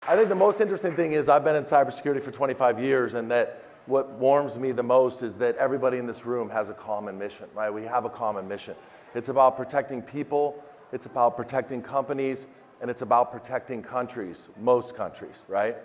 I think the most interesting thing is I've been in cybersecurity for 25 years, and that what warms me the most is that everybody in this room has a common mission, right? We have a common mission. It's about protecting people, it's about protecting companies, and it's about protecting countries, most countries, right?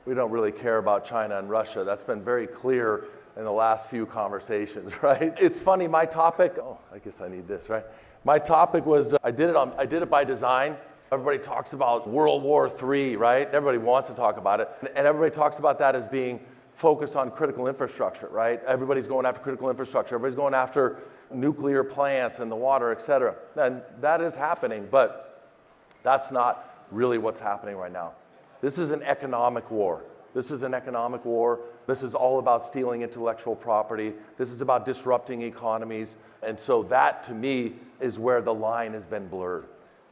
We don't really care about China and Russia. That's been very clear in the last few conversations, right? It's funny, my topic, oh, I guess I need this, right? My topic was, I did it by design. Everybody talks about World War III, right? Everybody wants to talk about it. And everybody talks about that as being focused on critical infrastructure, right? Everybody's going after critical infrastructure. Everybody's going after nuclear plants and the water, et cetera. And that is happening, but that's not really what's happening right now. This is an economic war. This is an economic war. This is all about stealing intellectual property. This is about disrupting economies. And so that, to me, is where the line has been blurred.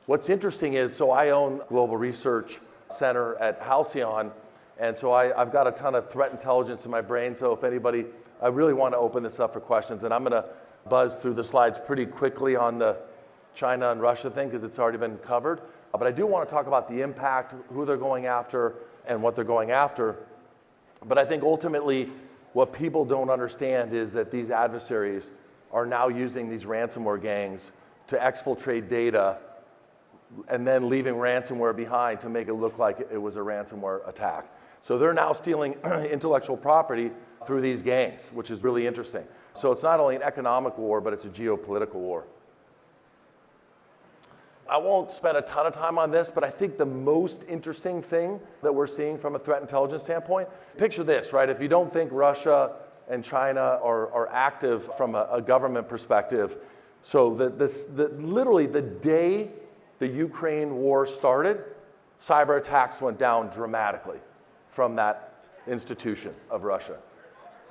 What's interesting is, so I own Global Research Center at Halcyon, and so I've got a ton of threat intelligence in my brain, so if anybody, I really want to open this up for questions, and I'm going to buzz through the slides pretty quickly on the China and Russia thing, because it's already been covered. But I do want to talk about the impact, who they're going after, and what they're going after. But I think ultimately, what people don't understand is that these adversaries are now using these ransomware gangs to exfiltrate data and then leaving ransomware behind to make it look like it was a ransomware attack. So they're now stealing intellectual property through these gangs, which is really interesting. So it's not only an economic war, but it's a geopolitical war. I won't spend a ton of time on this, but I think the most interesting thing that we're seeing from a threat intelligence standpoint, picture this, right? If you don't think Russia and China are active from a government perspective, so literally the day the Ukraine war started, cyber attacks went down dramatically from that institution of Russia.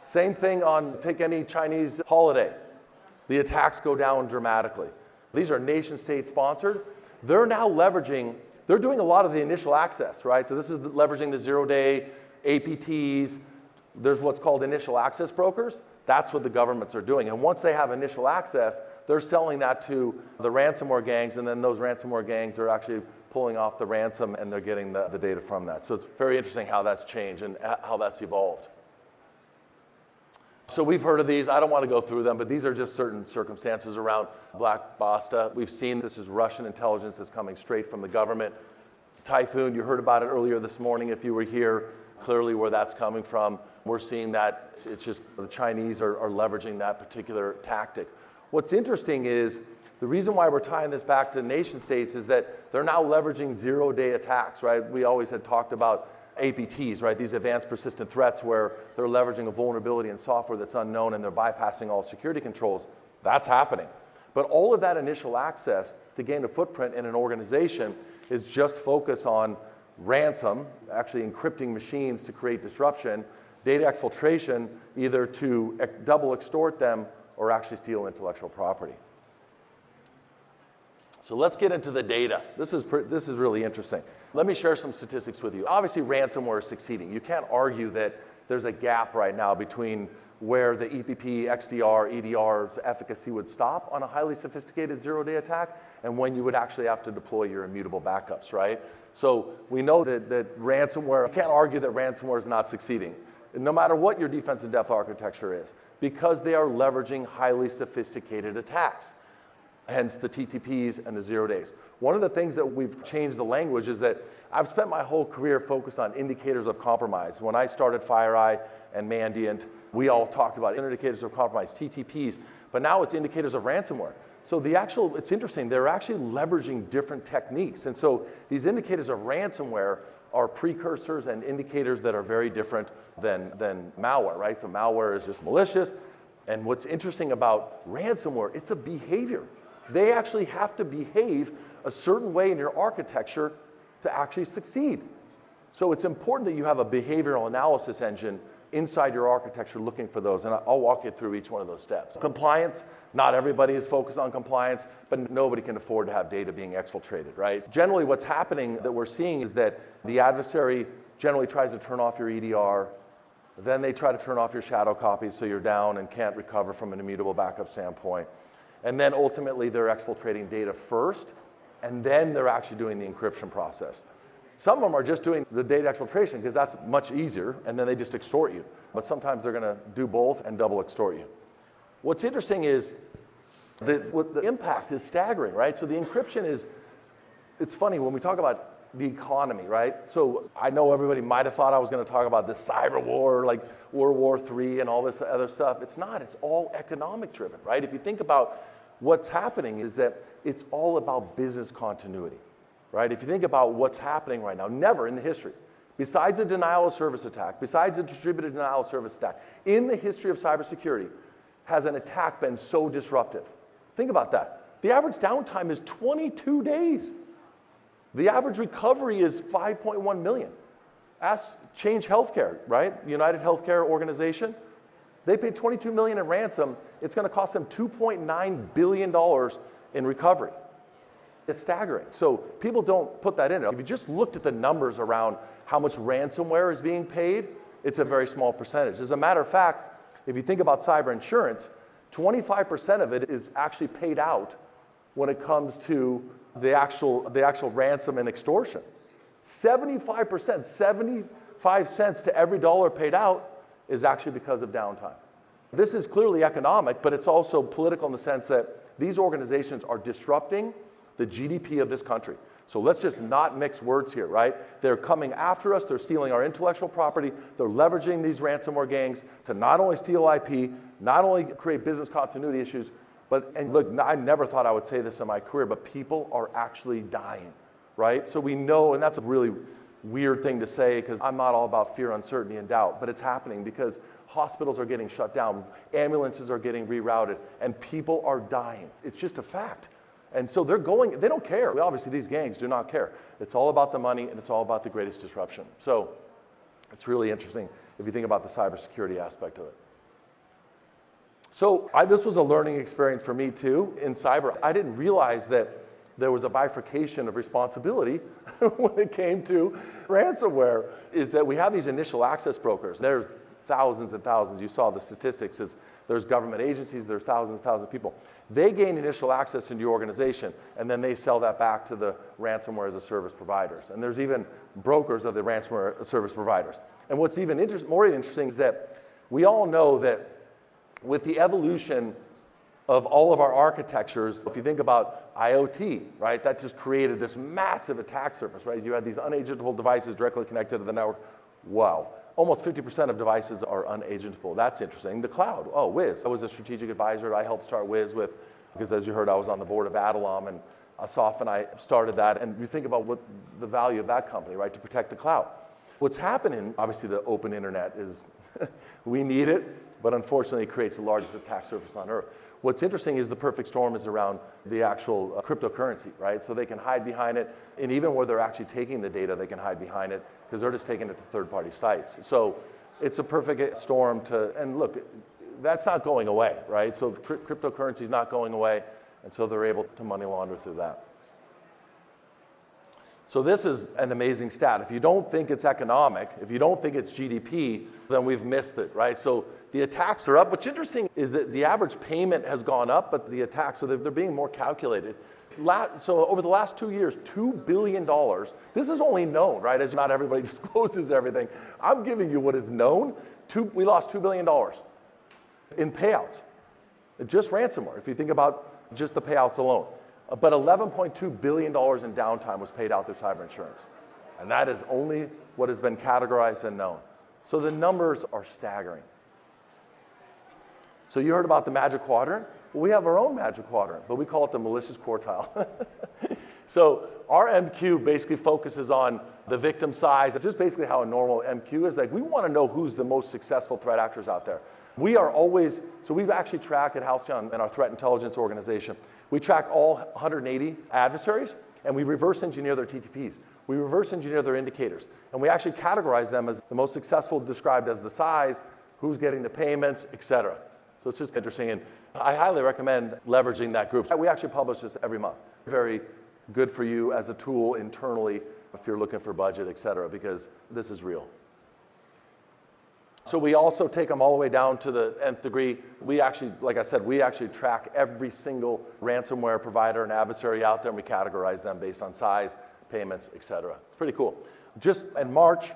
Same thing on, take any Chinese holiday. The attacks go down dramatically. These are nation state sponsored. They're now leveraging, they're doing a lot of the initial access, right? So this is leveraging the 0-day APTs. There's what's called initial access brokers. That's what the governments are doing. And once they have initial access, they're selling that to the ransomware gangs, and then those ransomware gangs are actually pulling off the ransom, and they're getting the data from that. So it's very interesting how that's changed and how that's evolved. So we've heard of these. I don't want to go through them, but these are just certain circumstances around Black Basta. We've seen this is Russian intelligence that's coming straight from the government. Typhoon, you heard about it earlier this morning if you were here, clearly where that's coming from. We're seeing that it's just the Chinese are leveraging that particular tactic. What's interesting is the reason why we're tying this back to nation states is that they're now leveraging 0-day attacks, right? We always had talked about APTs, right? These advanced persistent threats where they're leveraging a vulnerability in software that's unknown and they're bypassing all security controls. That's happening. But all of that initial access to gain a footprint in an organization is just focused on ransom, actually encrypting machines to create disruption, data exfiltration, either to double extort them or actually steal intellectual property. So let's get into the data. This is really interesting. Let me share some statistics with you. Obviously, ransomware is succeeding. You can't argue that there's a gap right now between where the EPP, XDR, EDR's efficacy would stop on a highly sophisticated 0-day attack and when you would actually have to deploy your immutable backups, right? So we know that ransomware, you can't argue that ransomware is not succeeding, no matter what your defense in depth architecture is, because they are leveraging highly sophisticated attacks. Hence the TTPs and the 0 days. One of the things that we've changed the language is that I've spent my whole career focused on indicators of compromise. When I started FireEye and Mandiant, we all talked about indicators of compromise, TTPs, but now it's indicators of ransomware. So it's interesting, they're actually leveraging different techniques. And so these indicators of ransomware are precursors and indicators that are very different than malware, right? So malware is just malicious. And what's interesting about ransomware, it's a behavior. They actually have to behave a certain way in your architecture to actually succeed. So it's important that you have a behavioral analysis engine inside your architecture looking for those, and I'll walk you through each one of those steps. Compliance, not everybody is focused on compliance, but nobody can afford to have data being exfiltrated, right? Generally what's happening that we're seeing is that the adversary generally tries to turn off your EDR, then they try to turn off your shadow copies so you're down and can't recover from an immutable backup standpoint. And then ultimately they're exfiltrating data first, and then they're actually doing the encryption process. Some of them are just doing the data exfiltration because that's much easier, and then they just extort you. But sometimes they're going to do both and double extort you. What's interesting is the impact is staggering, right? So the encryption is, it's funny when we talk about the economy, right? So I know everybody might have thought I was going to talk about this cyber war, like World War III and all this other stuff. It's not. It's all economic driven, right? If you think about what's happening is that it's all about business continuity, right? If you think about what's happening right now, never in the history, besides a denial of service attack, besides a distributed denial of service attack, in the history of cybersecurity, has an attack been so disruptive? Think about that. The average downtime is 22 days. The average recovery is 5.1 million. Ask Change Healthcare, right? United Healthcare Organization. They paid 22 million in ransom. It's going to cost them $2.9 billion in recovery. It's staggering. So people don't put that in. If you just looked at the numbers around how much ransomware is being paid, it's a very small percentage. As a matter of fact, if you think about cyber insurance, 25% of it is actually paid out when it comes to the actual ransom and extortion. 75%, 75 cents to every dollar paid out is actually because of downtime. This is clearly economic, but it's also political in the sense that these organizations are disrupting the GDP of this country. So let's just not mix words here, right? They're coming after us, they're stealing our intellectual property, they're leveraging these ransomware gangs to not only steal IP, not only create business continuity issues, and look, I never thought I would say this in my career, but people are actually dying, right? So we know, and that's a really weird thing to say because I'm not all about fear, uncertainty, and doubt, but it's happening because hospitals are getting shut down, ambulances are getting rerouted, and people are dying. It's just a fact. And so they don't care. Obviously, these gangs do not care. It's all about the money, and it's all about the greatest disruption. So it's really interesting if you think about the cybersecurity aspect of it. So this was a learning experience for me too in cyber. I didn't realize that there was a bifurcation of responsibility when it came to ransomware, is that we have these initial access brokers. There's thousands and thousands. You saw the statistics. There's government agencies, there's thousands and thousands of people. They gain initial access into your organization, and then they sell that back to the ransomware as a service providers. And there's even brokers of the ransomware service providers. And what's even more interesting is that we all know that with the evolution of all of our architectures, if you think about IoT, right, that just created this massive attack surface, right? You had these unagentable devices directly connected to the network. Wow. Almost 50% of devices are unagentable. That's interesting. The cloud, Wiz. I was a strategic advisor. I helped start Wiz because as you heard, I was on the board of Adalom, and Asaf and I started that. And you think about what the value of that company, right, to protect the cloud. What's happening, obviously the open internet is, we need it, but unfortunately it creates the largest attack surface on earth. What's interesting is the perfect storm is around the actual cryptocurrency, right? So they can hide behind it, and even where they're actually taking the data, they can hide behind it because they're just taking it to third-party sites. So it's a perfect storm and look, that's not going away, right? So cryptocurrency is not going away, and so they're able to money launder through that. So this is an amazing stat. If you don't think it's economic, if you don't think it's GDP, then we've missed it, right? So the attacks are up. What's interesting is that the average payment has gone up, but the attacks, so they're being more calculated. So over the last 2 years, $2 billion. This is only known, right? As not everybody discloses everything. I'm giving you what is known. We lost $2 billion in payouts. Just ransomware, if you think about just the payouts alone. But $11.2 billion in downtime was paid out through cyber insurance. And that is only what has been categorized and known. So the numbers are staggering. So you heard about the magic quadrant? Well, we have our own magic quadrant, but we call it the malicious quartile. So our MQ basically focuses on the victim size, just basically how a normal MQ is. Like, we want to know who's the most successful threat actors out there. We are always, so we've actually tracked at Halcyon and our threat intelligence organization, we track all 180 adversaries, and we reverse engineer their TTPs. We reverse engineer their indicators, and we actually categorize them as the most successful, described as the size, who's getting the payments, et cetera. So it's just interesting, and I highly recommend leveraging that group. We actually publish this every month. Very good for you as a tool internally if you're looking for budget, et cetera, because this is real. So we also take them all the way down to the nth degree. We actually, like I said, we actually track every single ransomware provider and adversary out there, and we categorize them based on size, payments, et cetera. It's pretty cool. Just in March,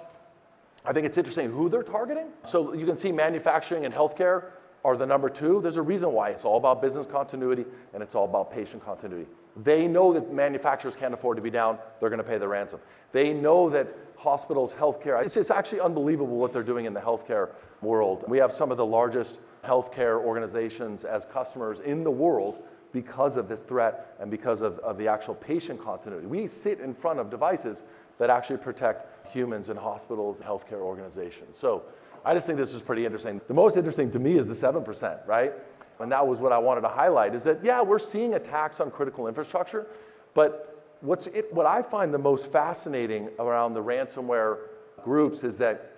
I think it's interesting who they're targeting. So you can see manufacturing and healthcare are the number 2. There's a reason why. It's all about business continuity and it's all about patient continuity. They know that manufacturers can't afford to be down. They're going to pay the ransom. They know that hospitals, healthcare, it's actually unbelievable what they're doing in the healthcare world. We have some of the largest healthcare organizations as customers in the world because of this threat and because of the actual patient continuity. We sit in front of devices that actually protect humans in hospitals, healthcare organizations. So I just think this is pretty interesting. The most interesting to me is the 7%, right? And that was what I wanted to highlight, is that, yeah, we're seeing attacks on critical infrastructure, but what I find the most fascinating around the ransomware groups is that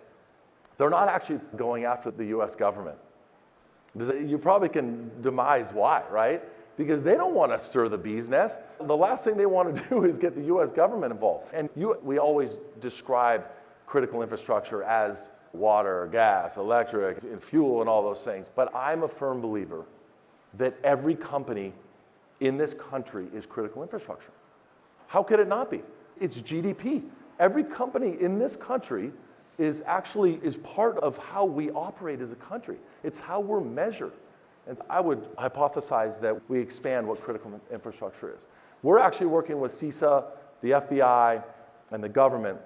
they're not actually going after the US government. You probably can demise why, right? Because they don't want to stir the bee's nest. The last thing they want to do is get the US government involved. And we always describe critical infrastructure as water, gas, electric, fuel, and all those things. But I'm a firm believer that every company in this country is critical infrastructure. How could it not be? It's GDP. Every company in this country is part of how we operate as a country. It's how we're measured. And I would hypothesize that we expand what critical infrastructure is. We're actually working with CISA, the FBI, and the government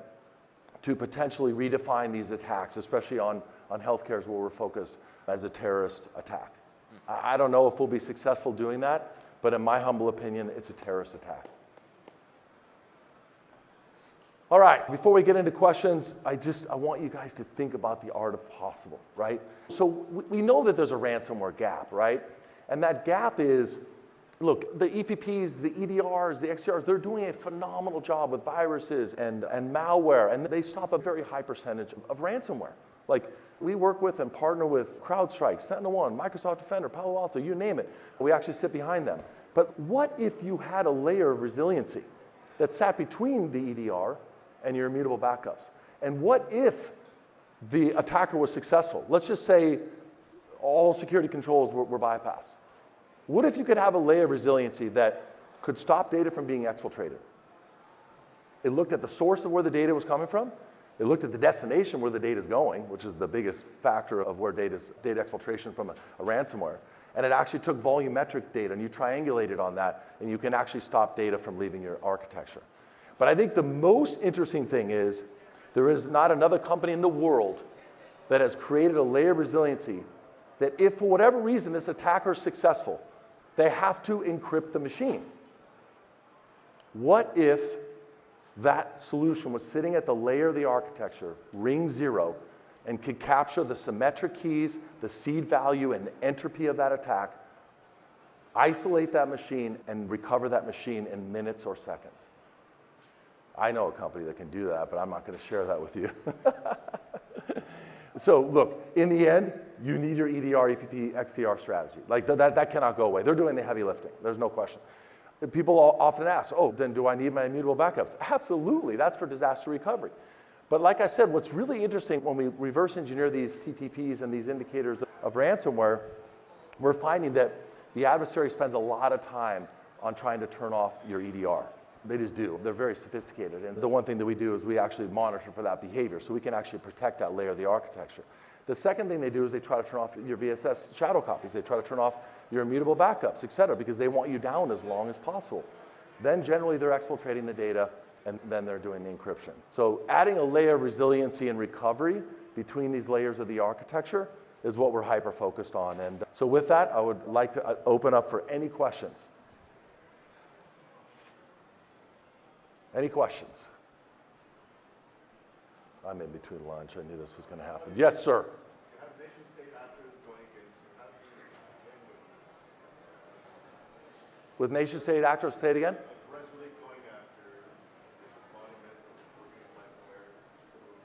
to potentially redefine these attacks, especially on healthcare where we're focused as a terrorist attack. I don't know if we'll be successful doing that, but in my humble opinion, it's a terrorist attack. All right, before we get into questions, I want you guys to think about the art of possible, right? So we know that there's a ransomware gap, right? And that gap is, look, the EPPs, the EDRs, the XDRs, they're doing a phenomenal job with viruses and malware, and they stop a very high percentage of ransomware. Like, we work with and partner with CrowdStrike, SentinelOne, Microsoft Defender, Palo Alto, you name it. We actually sit behind them. But what if you had a layer of resiliency that sat between the EDR and your immutable backups? And what if the attacker was successful? Let's just say all security controls were bypassed. What if you could have a layer of resiliency that could stop data from being exfiltrated? It looked at the source of where the data was coming from. It looked at the destination where the data is going, which is the biggest factor of where data exfiltration from a ransomware. And it actually took volumetric data, and you triangulated on that, and you can actually stop data from leaving your architecture. But I think the most interesting thing is there is not another company in the world that has created a layer of resiliency that if for whatever reason this attacker is successful, they have to encrypt the machine. What if that solution was sitting at the layer of the architecture, ring 0, and could capture the symmetric keys, the seed value, and the entropy of that attack, isolate that machine, and recover that machine in minutes or seconds? I know a company that can do that, but I'm not going to share that with you. So look, in the end, you need your EDR, EPP, XDR strategy. Like that cannot go away. They're doing the heavy lifting. There's no question. People often ask, oh, then do I need my immutable backups? Absolutely, that's for disaster recovery. But like I said, what's really interesting when we reverse engineer these TTPs and these indicators of ransomware, we're finding that the adversary spends a lot of time on trying to turn off your EDR. They just do. They're very sophisticated. And the one thing that we do is we actually monitor for that behavior, so we can actually protect that layer of the architecture. The second thing they do is they try to turn off your VSS shadow copies. They try to turn off your immutable backups, et cetera, because they want you down as long as possible. Then generally they're exfiltrating the data, and then they're doing the encryption. So adding a layer of resiliency and recovery between these layers of the architecture is what we're hyper-focused on. And so with that, I would like to open up for any questions. Any questions? I'm in between lunch. I knew this was going to happen. Yes, sir. You have nation-state actors going against you. How do you win with this? With nation-state actors, say it again? Aggressively going after this embodiment of organized ransomware who's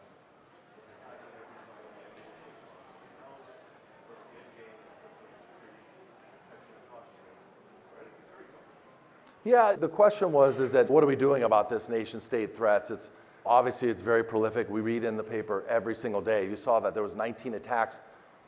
attacking every time the enemy what's the end game in terms of security, protection, and posture? Where does the jury come from? Yeah, the question was, is that what are we doing about this nation-state threats? Obviously, it's very prolific. We read in the paper every single day. You saw that there was 19 attacks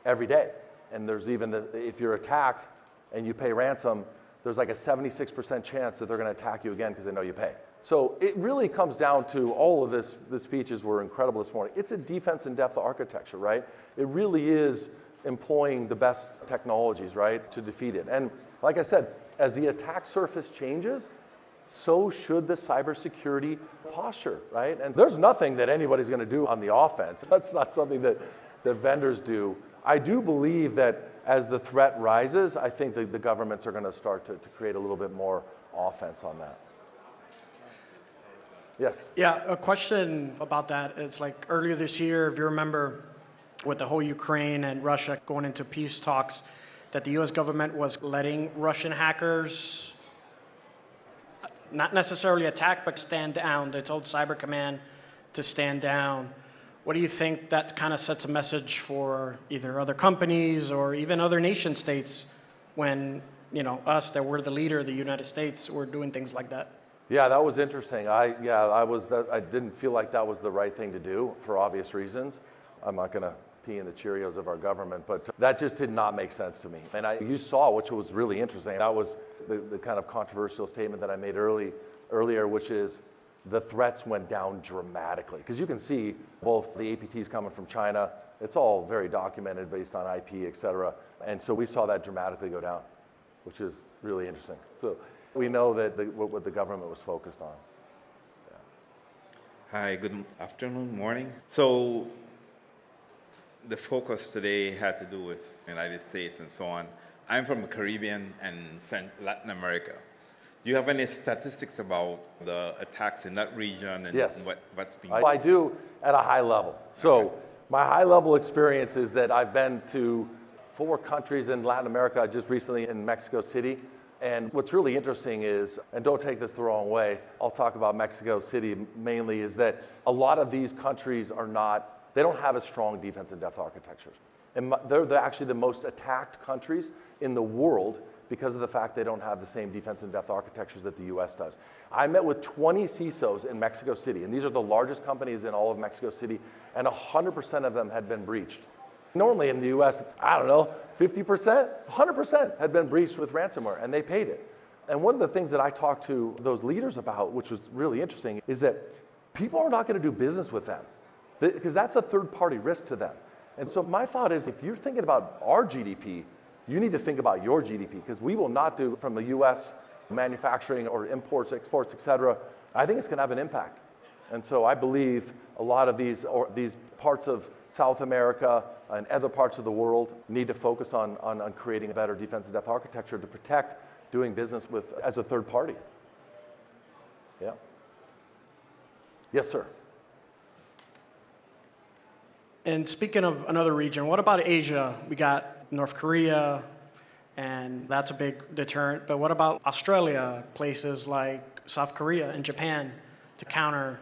every day. And there's even, if you're attacked and you pay ransom, there's like a 76% chance that they're going to attack you again because they know you pay. So it really comes down to all of this. The speeches were incredible this morning. It's a defense in depth architecture, right? It really is employing the best technologies, right, to defeat it. And like I said, as the attack surface changes, so should the cybersecurity posture, right? And there's nothing that anybody's going to do on the offense. That's not something that vendors do. I do believe that as the threat rises, I think the governments are going to start to create a little bit more offense on that. Yes? Yeah, a question about that. It's like earlier this year, if you remember, with the whole Ukraine and Russia going into peace talks, that the US government was letting Russian hackers not necessarily attack, but stand down. They told Cyber Command to stand down. What do you think that kind of sets a message for either other companies or even other nation states when, us, that we're the leader, the United States, we're doing things like that? Yeah, that was interesting. I didn't feel like that was the right thing to do for obvious reasons. I'm not going to pee in the Cheerios of our government, but that just did not make sense to me. And you saw, which was really interesting, that was the kind of controversial statement that I made earlier, which is the threats went down dramatically. Because you can see both the APTs coming from China, it's all very documented based on IP, et cetera. And so we saw that dramatically go down, which is really interesting. So we know that what the government was focused on. Yeah. Hi, good afternoon, morning. So the focus today had to do with the United States and so on. I'm from the Caribbean and Latin America. Do you have any statistics about the attacks in that region and yes. what's being I do at a high level. So okay. My high level experience is that I've been to 4 countries in Latin America, just recently in Mexico City. And what's really interesting is, and don't take this the wrong way, I'll talk about Mexico City mainly, is that a lot of these countries they don't have as strong defense in depth architectures. And they're actually the most attacked countries in the world because of the fact they don't have the same defense in depth architectures that the US does. I met with 20 CISOs in Mexico City, and these are the largest companies in all of Mexico City, and 100% of them had been breached. Normally in the US, it's, 50%, 100% had been breached with ransomware, and they paid it. And one of the things that I talked to those leaders about, which was really interesting, is that people are not going to do business with them, because that's a third-party risk to them. And so my thought is, if you're thinking about our GDP, you need to think about your GDP, because we will not do from the US manufacturing or imports, exports, et cetera. I think it's going to have an impact. And so I believe a lot of these parts of South America and other parts of the world need to focus on creating a better defense in depth architecture to protect doing business with as a third party. Yeah. Yes, sir. And speaking of another region, what about Asia? We got North Korea, and that's a big deterrent. But what about Australia, places like South Korea and Japan to counter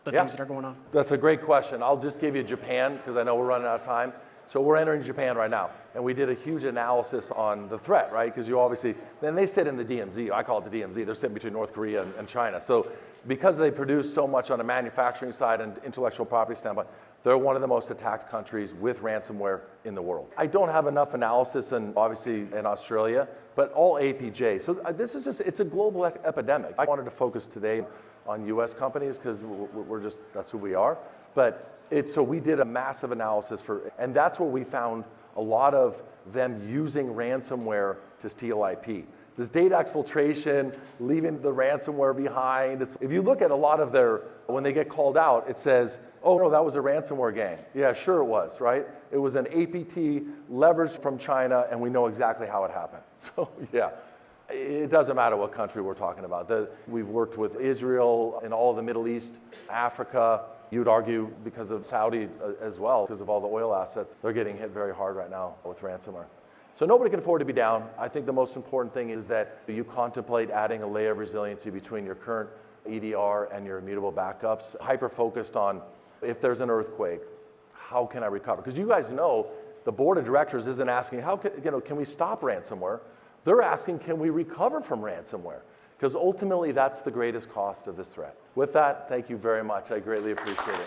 the things that are going on? That's a great question. I'll just give you Japan, because I know we're running out of time. So we're entering Japan right now, and we did a huge analysis on the threat, right? Because you obviously, then they sit in the DMZ. I call it the DMZ. They're sitting between North Korea and China. So because they produce so much on the manufacturing side and intellectual property standpoint, they're one of the most attacked countries with ransomware in the world. I don't have enough analysis, obviously in Australia, but all APJ. So this is it's a global epidemic. I wanted to focus today on US companies because that's who we are. But so we did a massive analysis and that's where we found a lot of them using ransomware to steal IP. This data exfiltration, leaving the ransomware behind. If you look at a lot of when they get called out, it says, oh no, that was a ransomware gang. Yeah, sure it was, right? It was an APT leveraged from China, and we know exactly how it happened. So yeah, it doesn't matter what country we're talking about. We've worked with Israel and all of the Middle East, Africa. You'd argue because of Saudi as well, because of all the oil assets. They're getting hit very hard right now with ransomware. So nobody can afford to be down. I think the most important thing is that you contemplate adding a layer of resiliency between your current EDR and your immutable backups, hyper-focused on if there's an earthquake, how can I recover? Because you guys know the board of directors isn't asking, can we stop ransomware? They're asking, can we recover from ransomware? Because ultimately, that's the greatest cost of this threat. With that, thank you very much. I greatly appreciate it.